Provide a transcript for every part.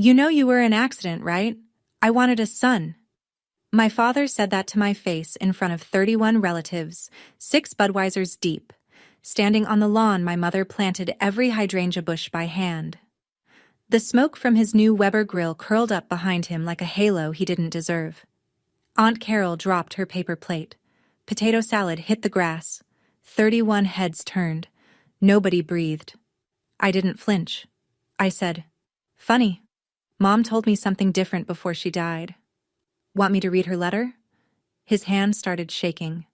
You know you were an accident, right? I wanted a son. My father said that to my face in front of 31 relatives, 6 Budweisers deep. Standing on the lawn, my mother planted every hydrangea bush by hand. The smoke from his new Weber grill curled up behind him like a halo he didn't deserve. Aunt Carol dropped her paper plate. Potato salad hit the grass. 31 heads turned. Nobody breathed. I didn't flinch. I said, "Funny. Mom told me something different before she died." "Want me to read her letter?" His hand started shaking.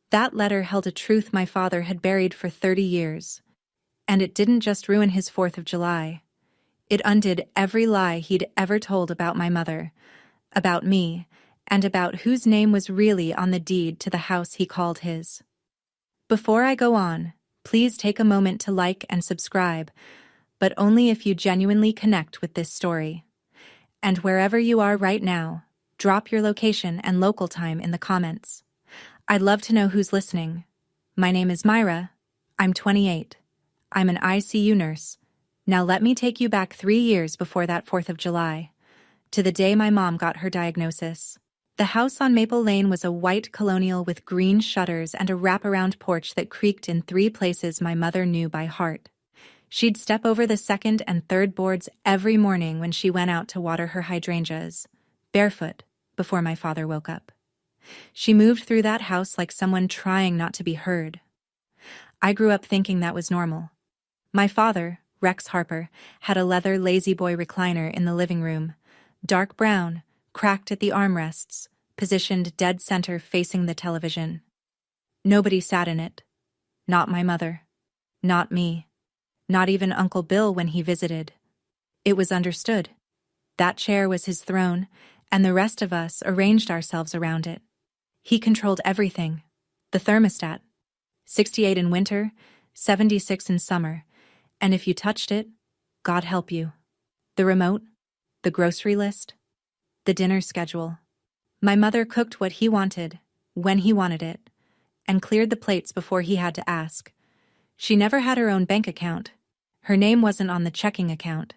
That letter held a truth my father had buried for 30 years. And it didn't just ruin his 4th of July. It undid every lie he'd ever told about my mother, about me, and about whose name was really on the deed to the house he called his. Before I go on, please take a moment to like and subscribe, but only if you genuinely connect with this story. And wherever you are right now, drop your location and local time in the comments. I'd love to know who's listening. My name is Myra. I'm 28. I'm an ICU nurse. Now let me take you back 3 years before that 4th of July, to the day my mom got her diagnosis. The house on Maple Lane was a white colonial with green shutters and a wraparound porch that creaked in 3 places my mother knew by heart. She'd step over the 2nd and 3rd boards every morning when she went out to water her hydrangeas, barefoot, before my father woke up. She moved through that house like someone trying not to be heard. I grew up thinking that was normal. My father, Rex Harper, had a leather lazy boy recliner in the living room, dark brown, cracked at the armrests, positioned dead center facing the television. Nobody sat in it. Not my mother. Not me. Not even Uncle Bill when he visited. It was understood. That chair was his throne, and the rest of us arranged ourselves around it. He controlled everything. The thermostat. 68 in winter, 76 in summer, and if you touched it, God help you. The remote, the grocery list, the dinner schedule. My mother cooked what he wanted, when he wanted it, and cleared the plates before he had to ask. She never had her own bank account. Her name wasn't on the checking account.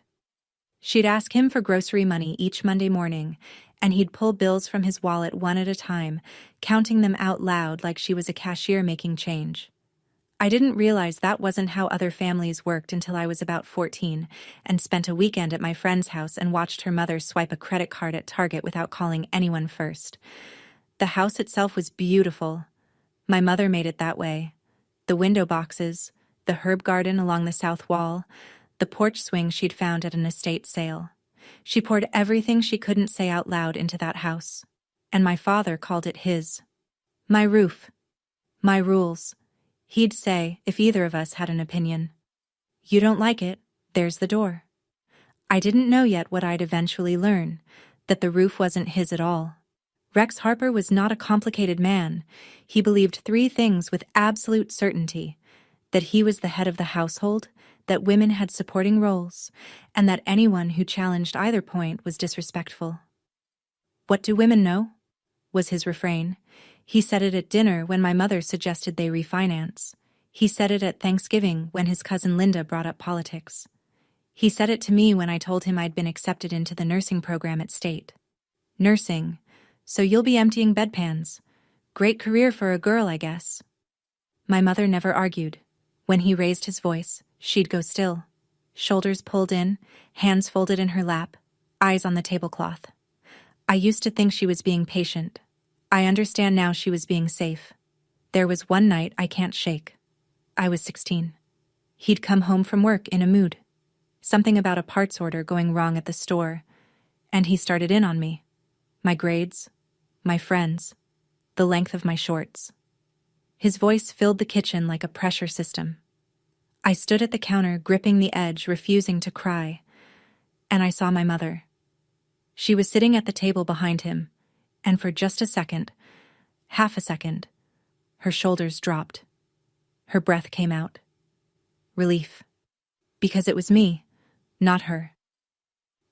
She'd ask him for grocery money each Monday morning, and he'd pull bills from his wallet one at a time, counting them out loud like she was a cashier making change. I didn't realize that wasn't how other families worked until I was about 14 and spent a weekend at my friend's house and watched her mother swipe a credit card at Target without calling anyone first. The house itself was beautiful. My mother made it that way. The window boxes, the herb garden along the south wall, the porch swing she'd found at an estate sale. She poured everything she couldn't say out loud into that house. And my father called it his. My roof. My rules. He'd say, if either of us had an opinion, "You don't like it, there's the door." I didn't know yet what I'd eventually learn, that the roof wasn't his at all. Rex Harper was not a complicated man. He believed 3 things with absolute certainty: that he was the head of the household, that women had supporting roles, and that anyone who challenged either point was disrespectful. "What do women know?" was his refrain. He said it at dinner when my mother suggested they refinance. He said it at Thanksgiving when his cousin Linda brought up politics. He said it to me when I told him I'd been accepted into the nursing program at State. "Nursing, so you'll be emptying bedpans. Great career for a girl, I guess." My mother never argued. When he raised his voice, she'd go still, shoulders pulled in, hands folded in her lap, eyes on the tablecloth. I used to think she was being patient. I understand now she was being safe. There was one night I can't shake. I was 16. He'd come home from work in a mood. Something about a parts order going wrong at the store, and he started in on me. My grades, my friends, the length of my shorts. His voice filled the kitchen like a pressure system. I stood at the counter, gripping the edge, refusing to cry, and I saw my mother. She was sitting at the table behind him, and for just a second, half a second, her shoulders dropped. Her breath came out. Relief. Because it was me, not her.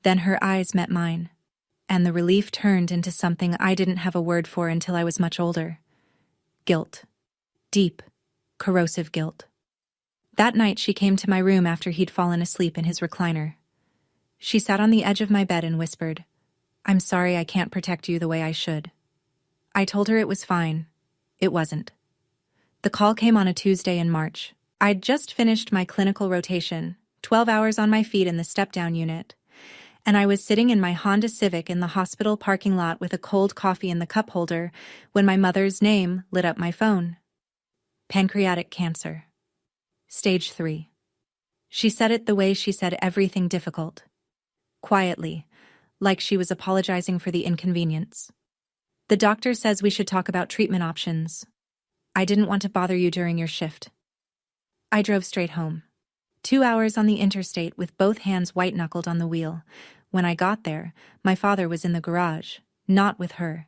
Then her eyes met mine, and the relief turned into something I didn't have a word for until I was much older. Guilt. Deep, corrosive guilt. That night she came to my room after he'd fallen asleep in his recliner. She sat on the edge of my bed and whispered, "I'm sorry I can't protect you the way I should." I told her it was fine. It wasn't. The call came on a Tuesday in March. I'd just finished my clinical rotation, 12 hours on my feet in the step-down unit, and I was sitting in my Honda Civic in the hospital parking lot with a cold coffee in the cup holder when my mother's name lit up my phone. Pancreatic cancer. Stage 3. She said it the way she said everything difficult. Quietly, like she was apologizing for the inconvenience. "The doctor says we should talk about treatment options. I didn't want to bother you during your shift." I drove straight home. 2 hours on the interstate with both hands white-knuckled on the wheel. When I got there, my father was in the garage, not with her.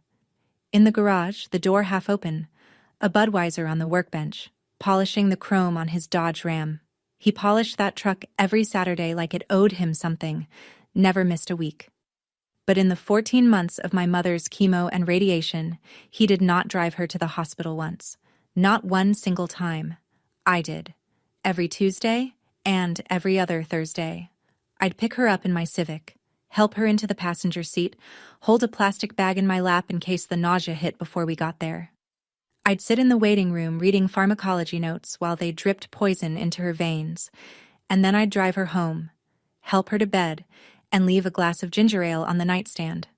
In the garage, the door half open, a Budweiser on the workbench, polishing the chrome on his Dodge Ram. He polished that truck every Saturday like it owed him something, never missed a week. But in the 14 months of my mother's chemo and radiation, he did not drive her to the hospital once. Not one single time. I did. Every Tuesday and every other Thursday. I'd pick her up in my Civic, help her into the passenger seat, hold a plastic bag in my lap in case the nausea hit before we got there. I'd sit in the waiting room reading pharmacology notes while they dripped poison into her veins, and then I'd drive her home, help her to bed, and leave a glass of ginger ale on the nightstand.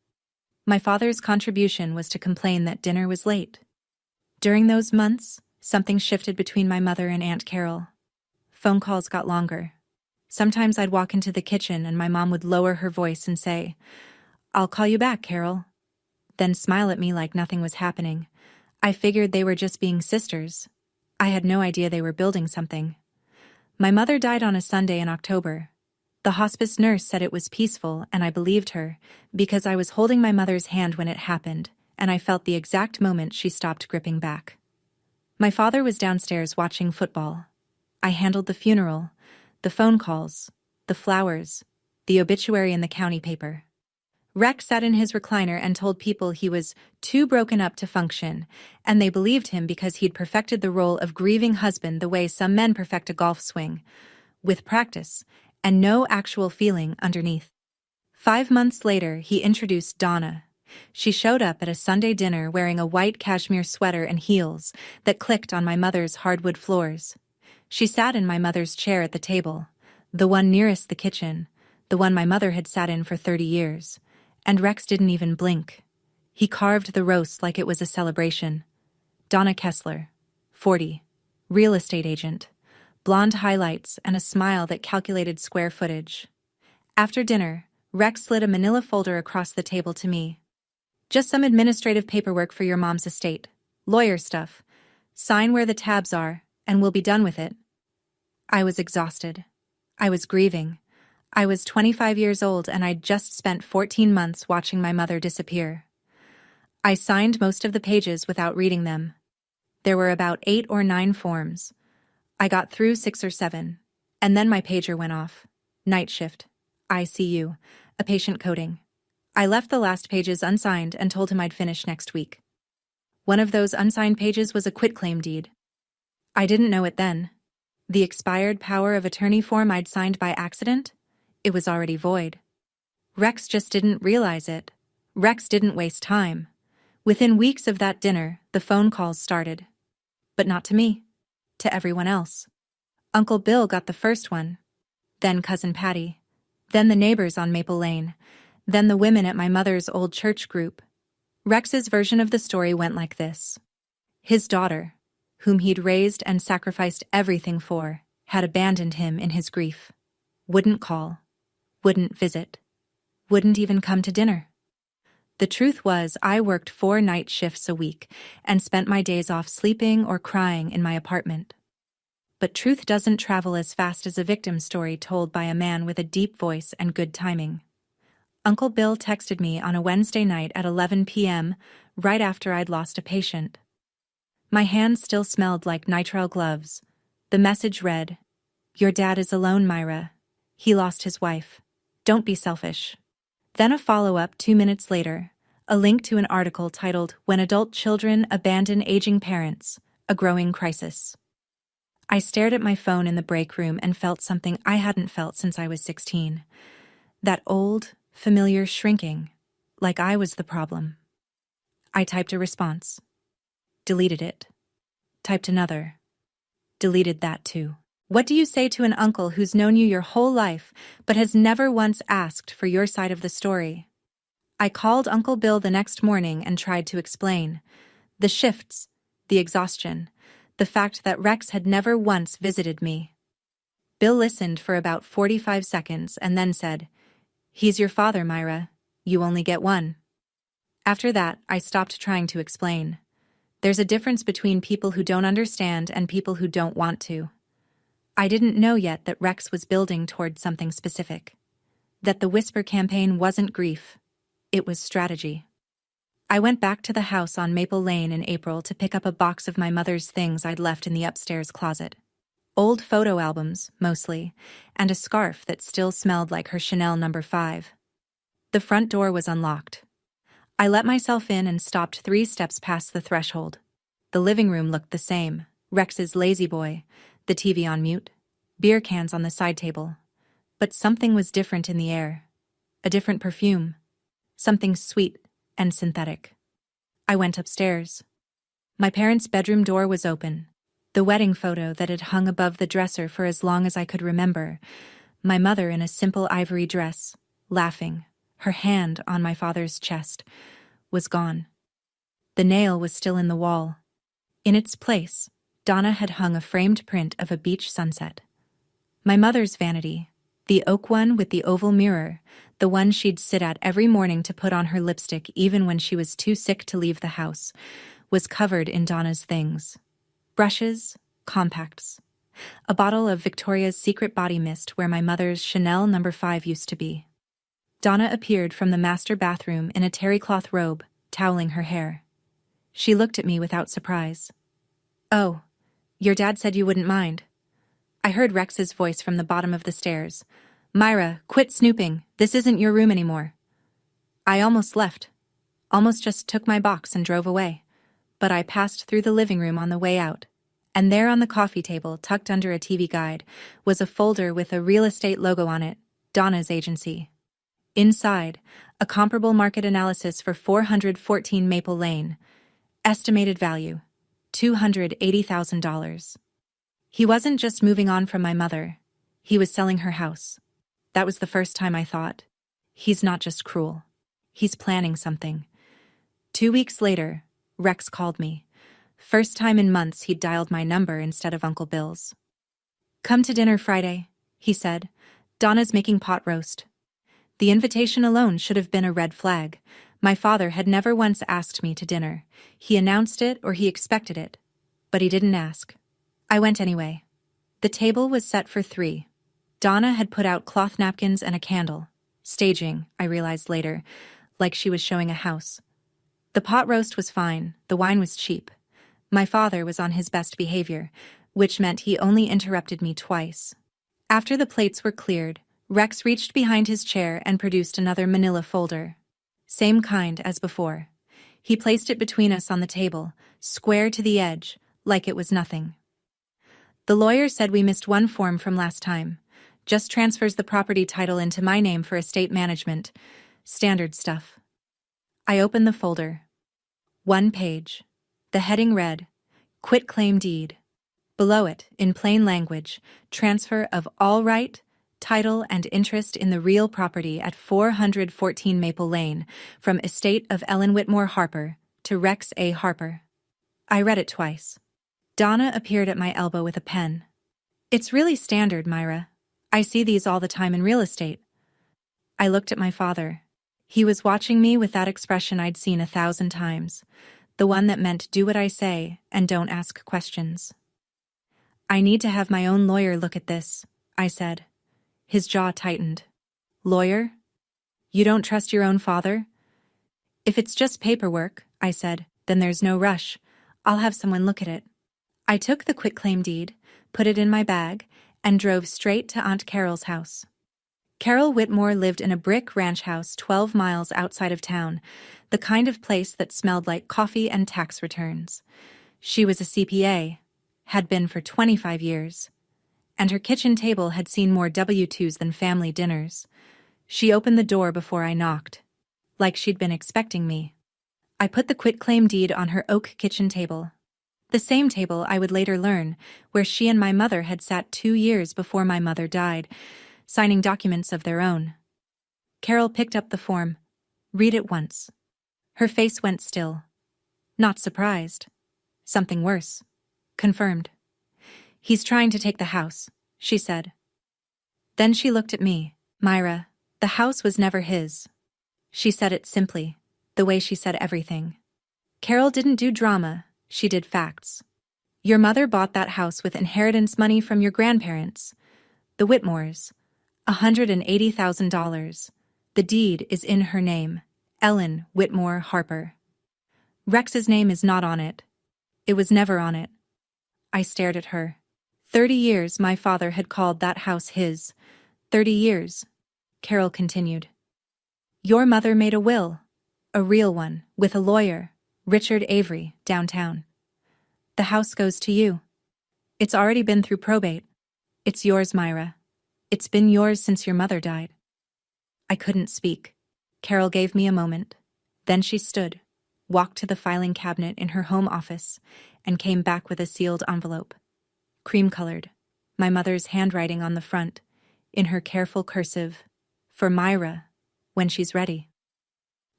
My father's contribution was to complain that dinner was late. During those months, something shifted between my mother and Aunt Carol. Phone calls got longer. Sometimes I'd walk into the kitchen and my mom would lower her voice and say, "I'll call you back, Carol," then smile at me like nothing was happening. I figured they were just being sisters. I had no idea they were building something. My mother died on a Sunday in October. The hospice nurse said it was peaceful, and I believed her, because I was holding my mother's hand when it happened, and I felt the exact moment she stopped gripping back. My father was downstairs watching football. I handled the funeral, the phone calls, the flowers, the obituary in the county paper. Rex sat in his recliner and told people he was too broken up to function, and they believed him because he'd perfected the role of grieving husband the way some men perfect a golf swing, with practice and no actual feeling underneath. 5 months later, he introduced Donna. She showed up at a Sunday dinner wearing a white cashmere sweater and heels that clicked on my mother's hardwood floors. She sat in my mother's chair at the table, the one nearest the kitchen, the one my mother had sat in for 30 years, and Rex didn't even blink. He carved the roast like it was a celebration. Donna Kessler, 40, real estate agent, blonde highlights and a smile that calculated square footage. After dinner, Rex slid a manila folder across the table to me. "Just some administrative paperwork for your mom's estate. Lawyer stuff. Sign where the tabs are, and we'll be done with it." I was exhausted. I was grieving. I was 25 years old and I'd just spent 14 months watching my mother disappear. I signed most of the pages without reading them. There were about 8 or 9 forms. I got through 6 or 7, and then my pager went off. Night shift. ICU. A patient coding. I left the last pages unsigned and told him I'd finish next week. One of those unsigned pages was a quitclaim deed. I didn't know it then. The expired power of attorney form I'd signed by accident? It was already void. Rex just didn't realize it. Rex didn't waste time. Within weeks of that dinner, the phone calls started. But not to me. To everyone else. Uncle Bill got the first one. Then Cousin Patty. Then the neighbors on Maple Lane. Then the women at my mother's old church group. Rex's version of the story went like this. His daughter, whom he'd raised and sacrificed everything for, had abandoned him in his grief. Wouldn't call. Wouldn't visit. Wouldn't even come to dinner. The truth was, I worked 4 night shifts a week and spent my days off sleeping or crying in my apartment. But truth doesn't travel as fast as a victim story told by a man with a deep voice and good timing. Uncle Bill texted me on a Wednesday night at 11 p.m., right after I'd lost a patient. My hands still smelled like nitrile gloves. The message read, "Your dad is alone, Myra. He lost his wife. Don't be selfish." Then a follow-up 2 minutes later, a link to an article titled, "When Adult Children Abandon Aging Parents, a Growing Crisis." I stared at my phone in the break room and felt something I hadn't felt since I was 16. That old, familiar shrinking, like I was the problem. I typed a response. Deleted it. Typed another. Deleted that too. What do you say to an uncle who's known you your whole life, but has never once asked for your side of the story? I called Uncle Bill the next morning and tried to explain. The shifts, the exhaustion, the fact that Rex had never once visited me. Bill listened for about 45 seconds and then said, "He's your father, Myra. You only get one." After that, I stopped trying to explain. There's a difference between people who don't understand and people who don't want to. I didn't know yet that Rex was building toward something specific. That the Whisper campaign wasn't grief. It was strategy. I went back to the house on Maple Lane in April to pick up a box of my mother's things I'd left in the upstairs closet. Old photo albums, mostly, and a scarf that still smelled like her Chanel No. 5. The front door was unlocked. I let myself in and stopped 3 steps past the threshold. The living room looked the same. Rex's lazy boy, the TV on mute, beer cans on the side table. But something was different in the air. A different perfume. Something sweet and synthetic. I went upstairs. My parents' bedroom door was open. The wedding photo that had hung above the dresser for as long as I could remember. My mother in a simple ivory dress, laughing, her hand on my father's chest, was gone. The nail was still in the wall. In its place, Donna had hung a framed print of a beach sunset. My mother's vanity, the oak one with the oval mirror, the one she'd sit at every morning to put on her lipstick even when she was too sick to leave the house, was covered in Donna's things. Brushes, compacts, a bottle of Victoria's Secret body mist where my mother's Chanel No. 5 used to be. Donna appeared from the master bathroom in a terrycloth robe, toweling her hair. She looked at me without surprise. "Oh, your dad said you wouldn't mind." I heard Rex's voice from the bottom of the stairs. "Myra, quit snooping. This isn't your room anymore." I almost left. Almost just took my box and drove away. But I passed through the living room on the way out. And there on the coffee table, tucked under a TV guide, was a folder with a real estate logo on it, Donna's agency. Inside, a comparable market analysis for 414 Maple Lane. Estimated value, $280,000. He wasn't just moving on from my mother. He was selling her house. That was the first time I thought, he's not just cruel. He's planning something. 2 weeks later, Rex called me. First time in months he'd dialed my number instead of Uncle Bill's. "Come to dinner Friday," he said. "Donna's making pot roast." The invitation alone should have been a red flag. My father had never once asked me to dinner. He announced it or he expected it. But he didn't ask. I went anyway. The table was set for 3. Donna had put out cloth napkins and a candle. Staging, I realized later, like she was showing a house. The pot roast was fine, the wine was cheap. My father was on his best behavior, which meant he only interrupted me twice. After the plates were cleared, Rex reached behind his chair and produced another manila folder. Same kind as before. He placed it between us on the table, square to the edge, like it was nothing. "The lawyer said we missed one form from last time. Just transfers the property title into my name for estate management. Standard stuff." I opened the folder. 1 page. The heading read, "Quitclaim deed." Below it, in plain language, transfer of all right, title, and interest in the real property at 414 Maple Lane from estate of Ellen Whitmore Harper to Rex A. Harper. I read it twice. Donna appeared at my elbow with a pen. "It's really standard, Myra. I see these all the time in real estate." I looked at my father. He was watching me with that expression I'd seen 1,000 times, the one that meant do what I say and don't ask questions. "I need to have my own lawyer look at this," I said. His jaw tightened. "Lawyer? You don't trust your own father?" "If it's just paperwork," I said, "then there's no rush. I'll have someone look at it." I took the quitclaim deed, put it in my bag, and drove straight to Aunt Carol's house. Carol Whitmore lived in a brick ranch house 12 miles outside of town, the kind of place that smelled like coffee and tax returns. She was a CPA, had been for 25 years, and her kitchen table had seen more W-2s than family dinners. She opened the door before I knocked, like she'd been expecting me. I put the quitclaim deed on her oak kitchen table. The same table, I would later learn, where she and my mother had sat 2 years before my mother died, signing documents of their own. Carol picked up the form. Read it once. Her face went still. Not surprised. Something worse. Confirmed. He's trying to take the house, she said. Then she looked at me. Myra, the house was never his. She said it simply, the way she said everything. Carol didn't do drama, she did facts. Your mother bought that house with inheritance money from your grandparents, the Whitmores, $180,000. The deed is in her name, Ellen Whitmore Harper. Rex's name is not on it. It was never on it. I stared at her. 30 years my father had called that house his. 30 years, Carol continued. Your mother made a will, a real one, with a lawyer, Richard Avery, downtown. The house goes to you. It's already been through probate. It's yours, Myra. It's been yours since your mother died. I couldn't speak. Carol gave me a moment. Then she stood, walked to the filing cabinet in her home office, and came back with a sealed envelope. Cream-colored, my mother's handwriting on the front, in her careful cursive, for Myra, when she's ready.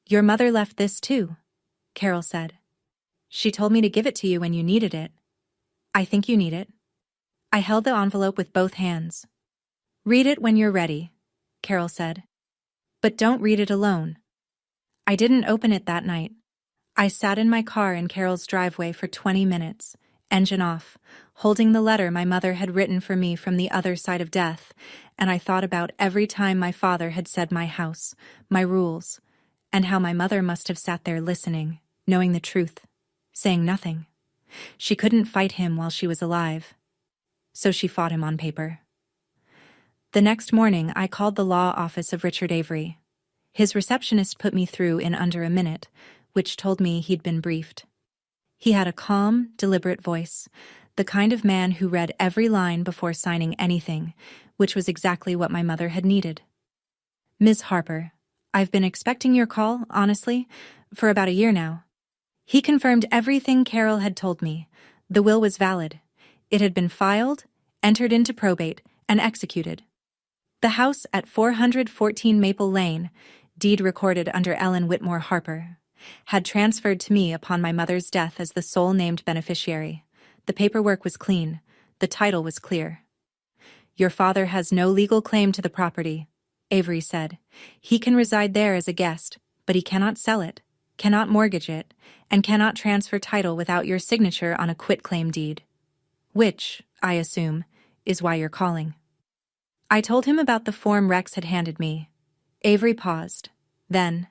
Your mother left this too, Carol said. She told me to give it to you when you needed it. I think you need it. I held the envelope with both hands. Read it when you're ready, Carol said. But don't read it alone. I didn't open it that night. I sat in my car in Carol's driveway for 20 minutes, engine off, holding the letter my mother had written for me from the other side of death, and I thought about every time my father had said my house, my rules, and how my mother must have sat there listening, knowing the truth, saying nothing. She couldn't fight him while she was alive, so she fought him on paper. The next morning, I called the law office of Richard Avery. His receptionist put me through in under a minute, which told me he'd been briefed. He had a calm, deliberate voice, the kind of man who read every line before signing anything, which was exactly what my mother had needed. Ms. Harper, I've been expecting your call, honestly, for about a year now. He confirmed everything Carol had told me. The will was valid. It had been filed, entered into probate, and executed. The house at 414 Maple Lane, deed recorded under Ellen Whitmore Harper, had transferred to me upon my mother's death as the sole named beneficiary. The paperwork was clean. The title was clear. Your father has no legal claim to the property, Avery said. He can reside there as a guest, but he cannot sell it, cannot mortgage it, and cannot transfer title without your signature on a quitclaim deed. Which, I assume, is why you're calling. I told him about the form Rex had handed me. Avery paused. Then,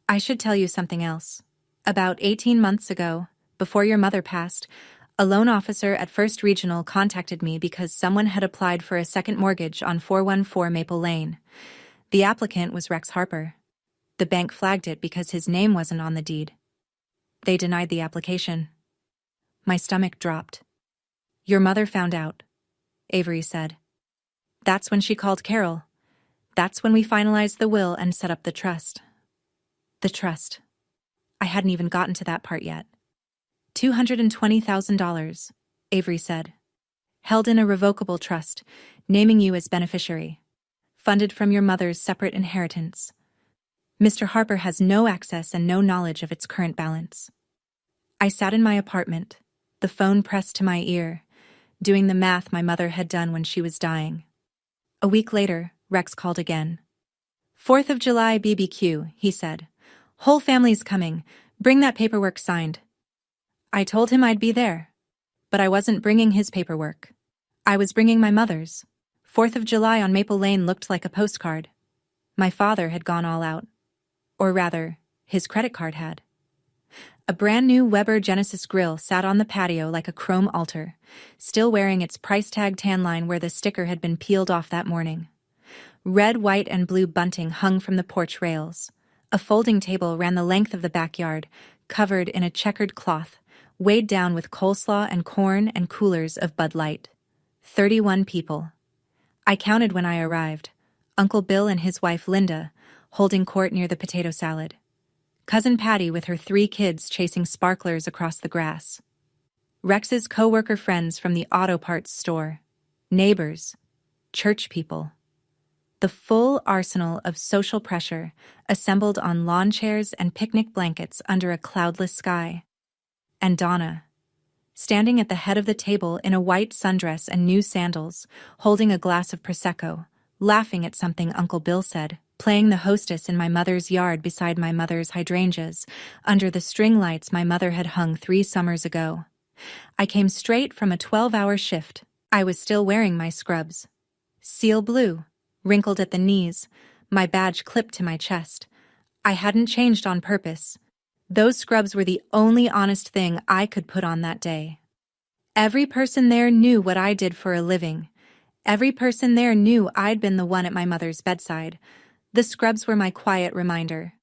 I should tell you something else. About 18 months ago, before your mother passed, a loan officer at First Regional contacted me because someone had applied for a second mortgage on 414 Maple Lane. The applicant was Rex Harper. The bank flagged it because his name wasn't on the deed. They denied the application. My stomach dropped. Your mother found out, Avery said. That's when she called Carol. That's when we finalized the will and set up the trust. The trust. I hadn't even gotten to that part yet. $220,000, Avery said. Held in a revocable trust, naming you as beneficiary. Funded from your mother's separate inheritance. Mr. Harper has no access and no knowledge of its current balance. I sat in my apartment, the phone pressed to my ear, doing the math my mother had done when she was dying. A week later, Rex called again. 4th of July BBQ, he said. Whole family's coming. Bring that paperwork signed. I told him I'd be there. But I wasn't bringing his paperwork. I was bringing my mother's. 4th of July on Maple Lane looked like a postcard. My father had gone all out. Or rather, his credit card had. A brand new Weber Genesis grill sat on the patio like a chrome altar, still wearing its price tag tan line where the sticker had been peeled off that morning. Red, white, and blue bunting hung from the porch rails. A folding table ran the length of the backyard, covered in a checkered cloth, weighed down with coleslaw and corn and coolers of Bud Light. 31 people. I counted when I arrived. Uncle Bill and his wife Linda, holding court near the potato salad. Cousin Patty with her 3 kids chasing sparklers across the grass. Rex's co-worker friends from the auto parts store. Neighbors. Church people. The full arsenal of social pressure assembled on lawn chairs and picnic blankets under a cloudless sky. And Donna, standing at the head of the table in a white sundress and new sandals, holding a glass of Prosecco, laughing at something Uncle Bill said, playing the hostess in my mother's yard beside my mother's hydrangeas, under the string lights my mother had hung 3 summers ago. I came straight from a 12-hour shift. I was still wearing my scrubs. Seal blue, wrinkled at the knees, my badge clipped to my chest. I hadn't changed on purpose. Those scrubs were the only honest thing I could put on that day. Every person there knew what I did for a living. Every person there knew I'd been the one at my mother's bedside. The scrubs were my quiet reminder.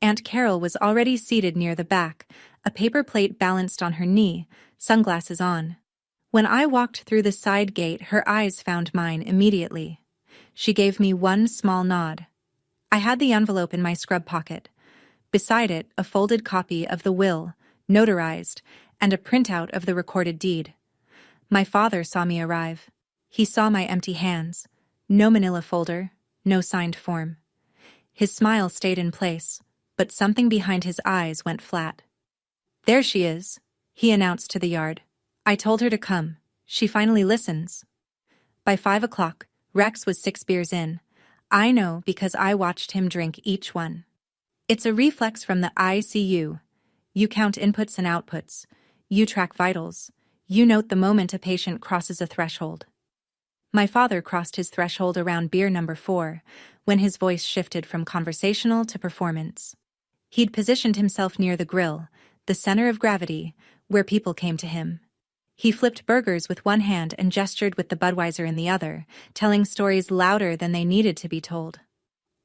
Aunt Carol was already seated near the back, a paper plate balanced on her knee, sunglasses on. When I walked through the side gate, her eyes found mine immediately. She gave me one small nod. I had the envelope in my scrub pocket. Beside it, a folded copy of the will, notarized, and a printout of the recorded deed. My father saw me arrive. He saw my empty hands. No manila folder, no signed form. His smile stayed in place, but something behind his eyes went flat. "There she is," he announced to the yard. "I told her to come. She finally listens." By 5 o'clock, Rex was 6 beers in. I know because I watched him drink each one. It's a reflex from the ICU. You count inputs and outputs. You track vitals. You note the moment a patient crosses a threshold. My father crossed his threshold around beer number 4, when his voice shifted from conversational to performance. He'd positioned himself near the grill, the center of gravity, where people came to him. He flipped burgers with one hand and gestured with the Budweiser in the other, telling stories louder than they needed to be told.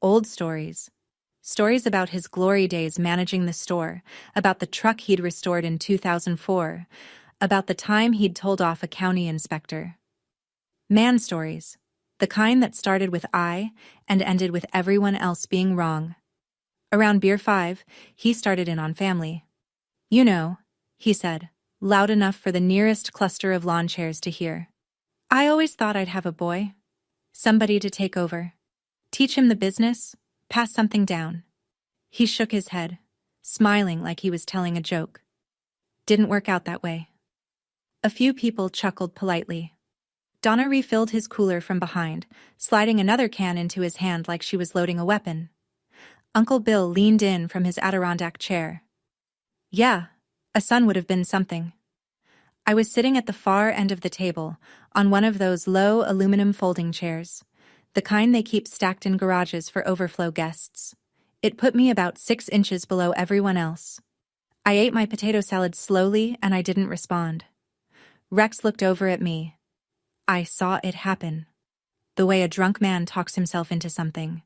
Old stories. Stories about his glory days managing the store, about the truck he'd restored in 2004, about the time he'd told off a county inspector. Man stories. The kind that started with I and ended with everyone else being wrong. Around beer 5, he started in on family. "You know," he said, loud enough for the nearest cluster of lawn chairs to hear. "I always thought I'd have a boy. Somebody to take over. Teach him the business, pass something down." He shook his head, smiling like he was telling a joke. Didn't work out that way. A few people chuckled politely. Donna refilled his cooler from behind, sliding another can into his hand like she was loading a weapon. Uncle Bill leaned in from his Adirondack chair. "Yeah, a son would have been something." I was sitting at the far end of the table, on one of those low aluminum folding chairs, the kind they keep stacked in garages for overflow guests. It put me about 6 inches below everyone else. I ate my potato salad slowly and I didn't respond. Rex looked over at me. I saw it happen. The way a drunk man talks himself into something.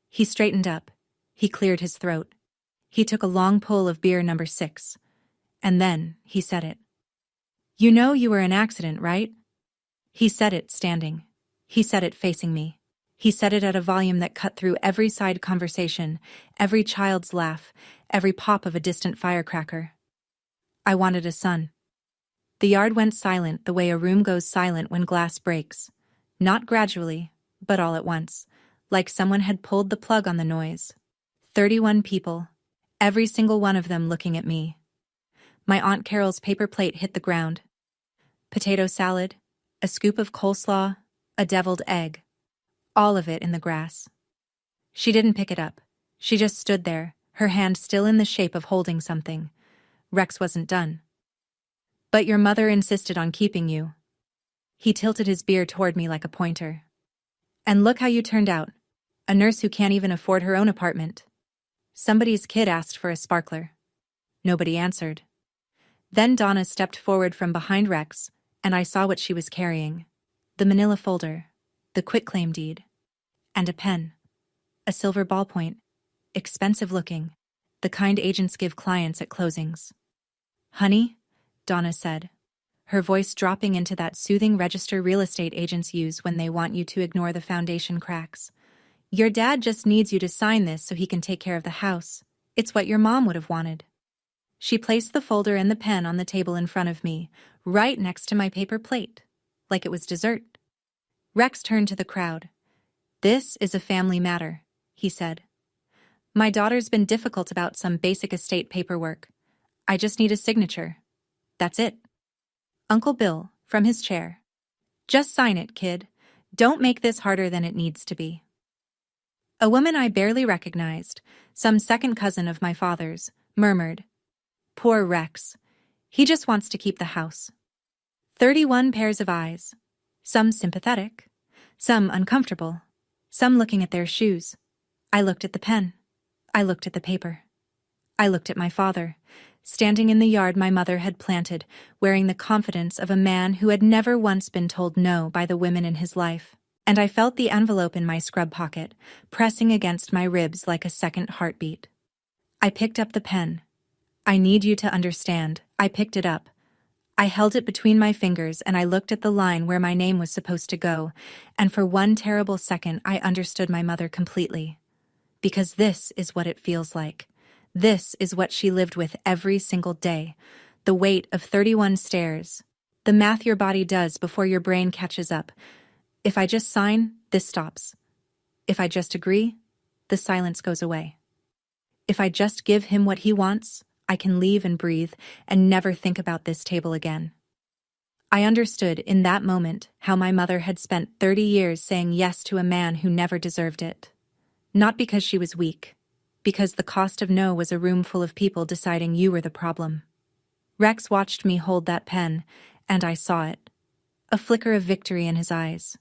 He straightened up. He cleared his throat. He took a long pull of beer number 6. And then, he said it. "You know you were an accident, right?" He said it standing. He said it facing me. He said it at a volume that cut through every side conversation, every child's laugh, every pop of a distant firecracker. "I wanted a son." The yard went silent the way a room goes silent when glass breaks. Not gradually, but all at once, like someone had pulled the plug on the noise. 31 people, every single one of them looking at me. My Aunt Carol's paper plate hit the ground. Potato salad, a scoop of coleslaw, a deviled egg. All of it in the grass. She didn't pick it up. She just stood there, her hand still in the shape of holding something. Rex wasn't done. "But your mother insisted on keeping you." He tilted his beer toward me like a pointer. "And look how you turned out. A nurse who can't even afford her own apartment." Somebody's kid asked for a sparkler. Nobody answered. Then Donna stepped forward from behind Rex, and I saw what she was carrying. The manila folder, the quitclaim deed, and a pen. A silver ballpoint, expensive looking, the kind agents give clients at closings. "Honey," Donna said, her voice dropping into that soothing register real estate agents use when they want you to ignore the foundation cracks. Your dad just needs you to sign this so he can take care of the house. It's what your mom would have wanted. She placed the folder and the pen on the table in front of me, right next to my paper plate, like it was dessert. Rex turned to the crowd. This is a family matter, he said. My daughter's been difficult about some basic estate paperwork. I just need a signature. That's it. Uncle Bill, from his chair. Just sign it, kid. Don't make this harder than it needs to be. A woman I barely recognized, some second cousin of my father's, murmured, Poor Rex. He just wants to keep the house. 31 pairs of eyes. Some sympathetic, some uncomfortable, some looking at their shoes. I looked at the pen. I looked at the paper. I looked at my father, standing in the yard my mother had planted, wearing the confidence of a man who had never once been told no by the women in his life. And I felt the envelope in my scrub pocket, pressing against my ribs like a second heartbeat. I picked up the pen. I need you to understand. I picked it up. I held it between my fingers and I looked at the line where my name was supposed to go, and for one terrible second I understood my mother completely. Because this is what it feels like. This is what she lived with every single day. The weight of 31 stairs. The math your body does before your brain catches up. If I just sign, this stops. If I just agree, the silence goes away. If I just give him what he wants, I can leave and breathe and never think about this table again. I understood in that moment how my mother had spent 30 years saying yes to a man who never deserved it. Not because she was weak, because the cost of no was a room full of people deciding you were the problem. Rex watched me hold that pen, and I saw it. A flicker of victory in his eyes.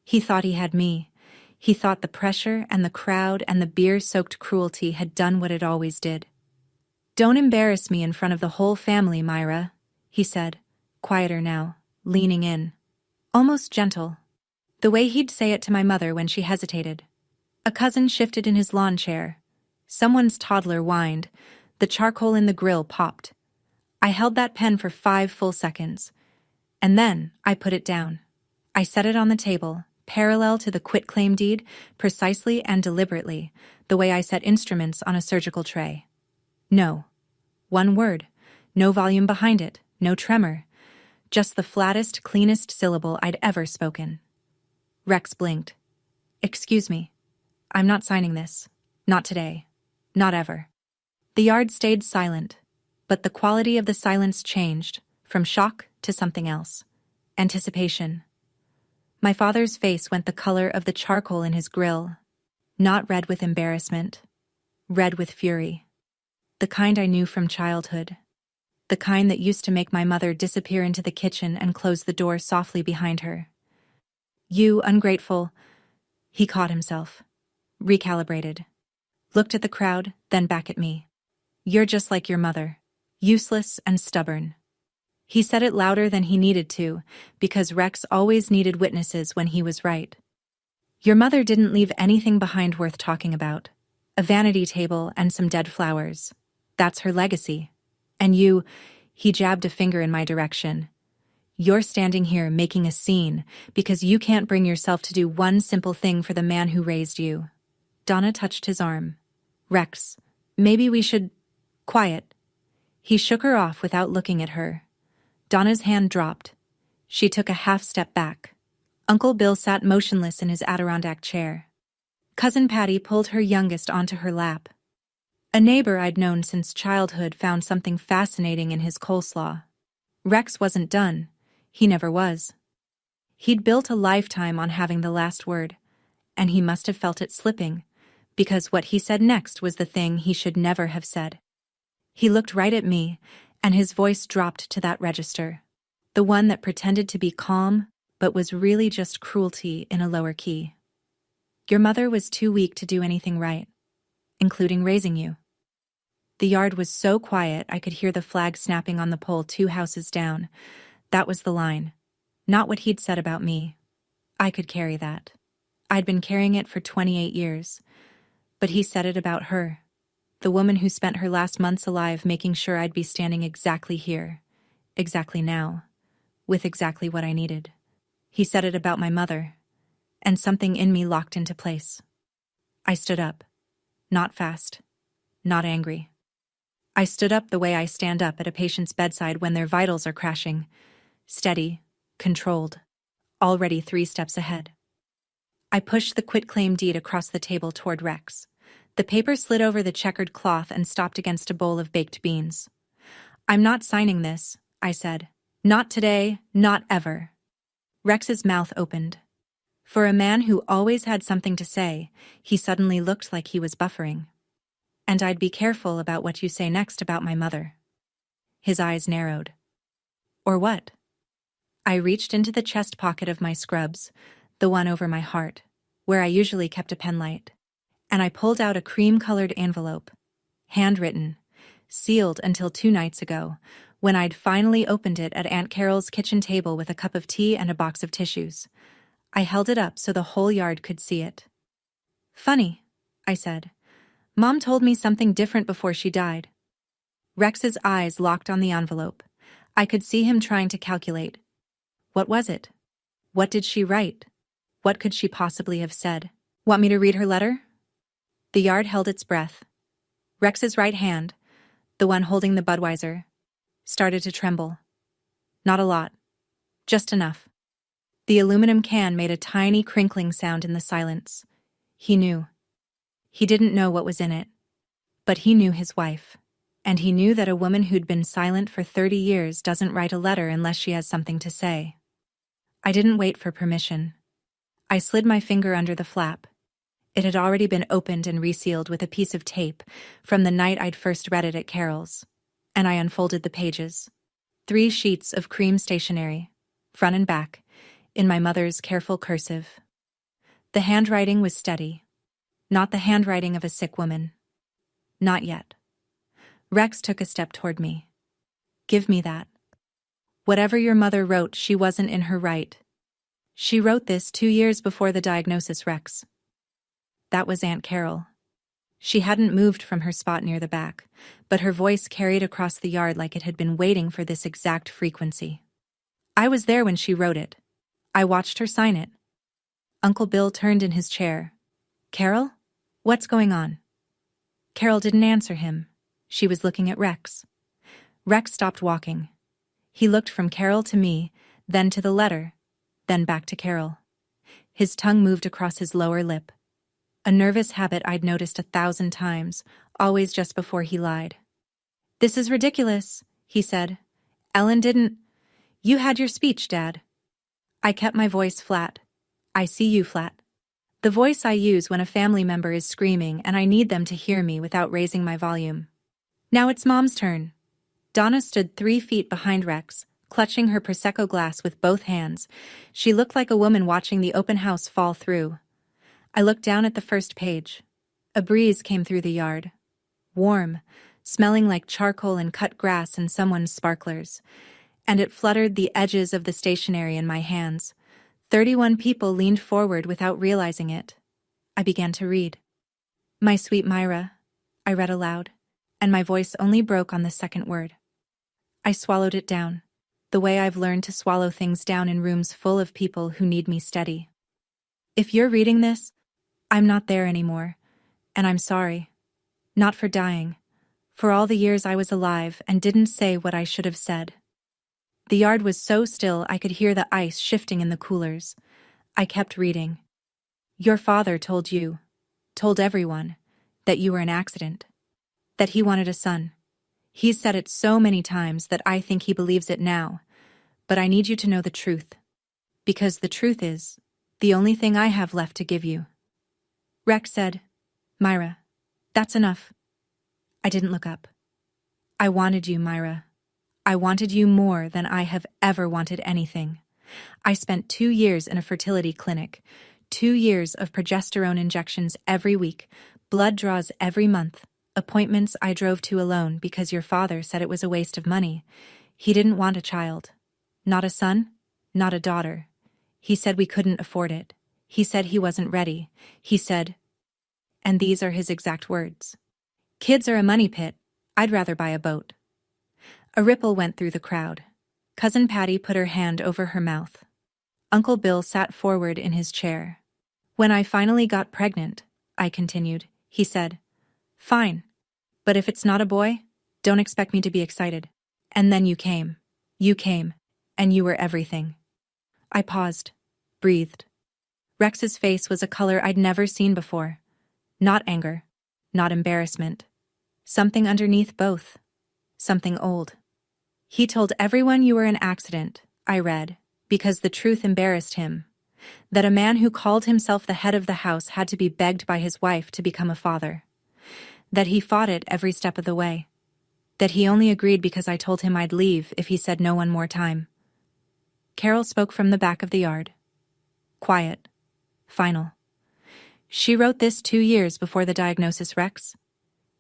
He thought he had me. He thought the pressure and the crowd and the beer-soaked cruelty had done what it always did. Don't embarrass me in front of the whole family, Myra, he said, quieter now, leaning in. Almost gentle. The way he'd say it to my mother when she hesitated. A cousin shifted in his lawn chair. Someone's toddler whined. The charcoal in the grill popped. I held that pen for 5 full seconds. And then I put it down. I set it on the table, parallel to the quitclaim deed, precisely and deliberately, the way I set instruments on a surgical tray. No. One word. No volume behind it. No tremor. Just the flattest, cleanest syllable I'd ever spoken. Rex blinked. Excuse me. I'm not signing this. Not today. Not ever. The yard stayed silent, but the quality of the silence changed, from shock to something else. Anticipation. My father's face went the color of the charcoal in his grill, not red with embarrassment, red with fury. The kind I knew from childhood. The kind that used to make my mother disappear into the kitchen and close the door softly behind her. You ungrateful. He caught himself. Recalibrated. Looked at the crowd, then back at me. You're just like your mother. Useless and stubborn. He said it louder than he needed to, because Rex always needed witnesses when he was right. Your mother didn't leave anything behind worth talking about. A vanity table and some dead flowers. That's her legacy. And you, he jabbed a finger in my direction. You're standing here making a scene because you can't bring yourself to do one simple thing for the man who raised you. Donna touched his arm. Rex, maybe we should... Quiet. He shook her off without looking at her. Donna's hand dropped. She took a half step back. Uncle Bill sat motionless in his Adirondack chair. Cousin Patty pulled her youngest onto her lap. A neighbor I'd known since childhood found something fascinating in his coleslaw. Rex wasn't done. He never was. He'd built a lifetime on having the last word, and he must have felt it slipping, because what he said next was the thing he should never have said. He looked right at me, and his voice dropped to that register, the one that pretended to be calm, but was really just cruelty in a lower key. Your mother was too weak to do anything right, including raising you. The yard was so quiet I could hear the flag snapping on the pole 2 houses down. That was the line. Not what he'd said about me. I could carry that. I'd been carrying it for 28 years. But he said it about her. The woman who spent her last months alive making sure I'd be standing exactly here. Exactly now. With exactly what I needed. He said it about my mother. And something in me locked into place. I stood up. Not fast. Not angry. I stood up the way I stand up at a patient's bedside when their vitals are crashing. Steady, controlled, already 3 steps ahead. I pushed the quitclaim deed across the table toward Rex. The paper slid over the checkered cloth and stopped against a bowl of baked beans. "I'm not signing this," I said. "Not today, not ever." Rex's mouth opened. For a man who always had something to say, he suddenly looked like he was buffering. "And I'd be careful about what you say next about my mother." His eyes narrowed. "Or what?" I reached into the chest pocket of my scrubs, the one over my heart, where I usually kept a penlight, and I pulled out a cream-colored envelope, handwritten, sealed until 2 nights ago, when I'd finally opened it at Aunt Carol's kitchen table with a cup of tea and a box of tissues. I held it up so the whole yard could see it. "Funny," I said. "Mom told me something different before she died." Rex's eyes locked on the envelope. I could see him trying to calculate. What was it? What did she write? What could she possibly have said? "Want me to read her letter?" The yard held its breath. Rex's right hand, the one holding the Budweiser, started to tremble. Not a lot. Just enough. The aluminum can made a tiny crinkling sound in the silence. He knew. He didn't know what was in it. But he knew his wife. And he knew that a woman who'd been silent for 30 years doesn't write a letter unless she has something to say. I didn't wait for permission. I slid my finger under the flap. It had already been opened and resealed with a piece of tape from the night I'd first read it at Carol's, and I unfolded the pages. 3 sheets of cream stationery, front and back, in my mother's careful cursive. The handwriting was steady. Not the handwriting of a sick woman. Not yet. Rex took a step toward me. "Give me that. Whatever your mother wrote, she wasn't in her right. She wrote this 2 years before the diagnosis, Rex." That was Aunt Carol. She hadn't moved from her spot near the back, but her voice carried across the yard like it had been waiting for this exact frequency. "I was there when she wrote it. I watched her sign it." Uncle Bill turned in his chair. "Carol? What's going on?" Carol didn't answer him. She was looking at Rex. Rex stopped walking. He looked from Carol to me, then to the letter, then back to Carol. His tongue moved across his lower lip. A nervous habit I'd noticed 1,000 times, always just before he lied. "This is ridiculous," he said. "Ellen didn't—" "You had your speech, Dad." I kept my voice flat. I see you flat. The voice I use when a family member is screaming and I need them to hear me without raising my volume. "Now it's Mom's turn." Donna stood 3 feet behind Rex, clutching her Prosecco glass with both hands. She looked like a woman watching the open house fall through. I looked down at the first page. A breeze came through the yard. Warm, smelling like charcoal and cut grass and someone's sparklers. And it fluttered the edges of the stationery in my hands. 31 people leaned forward without realizing it. I began to read. "My sweet Myra," I read aloud, and my voice only broke on the second word. I swallowed it down, the way I've learned to swallow things down in rooms full of people who need me steady. "If you're reading this, I'm not there anymore, and I'm sorry. Not for dying, for all the years I was alive and didn't say what I should have said." The yard was so still I could hear the ice shifting in the coolers. I kept reading. "Your father told everyone, that you were an accident, that he wanted a son. He's said it so many times that I think he believes it now, but I need you to know the truth. Because the truth is the only thing I have left to give you." Rex said, "Myra, that's enough." I didn't look up. "I wanted you, Myra. I wanted you more than I have ever wanted anything. I spent 2 years in a fertility clinic, 2 years of progesterone injections every week, blood draws every month, appointments I drove to alone because your father said it was a waste of money. He didn't want a child. Not a son, not a daughter. He said we couldn't afford it. He said he wasn't ready. He said," and these are his exact words, "Kids are a money pit. I'd rather buy a boat." A ripple went through the crowd. Cousin Patty put her hand over her mouth. Uncle Bill sat forward in his chair. "When I finally got pregnant, I continued. He said, "Fine. But if it's not a boy, don't expect me to be excited." And then you came. You came. And you were everything. I paused. Breathed. Rex's face was a color I'd never seen before. Not anger. Not embarrassment. Something underneath both. Something old. "He told everyone you were an accident," I read, because the truth embarrassed him. That a man who called himself the head of the house had to be begged by his wife to become a father. That he fought it every step of the way. That he only agreed because I told him I'd leave if he said no one more time. Carol spoke from the back of the yard. Quiet. Final. "She wrote this 2 years before the diagnosis, Rex."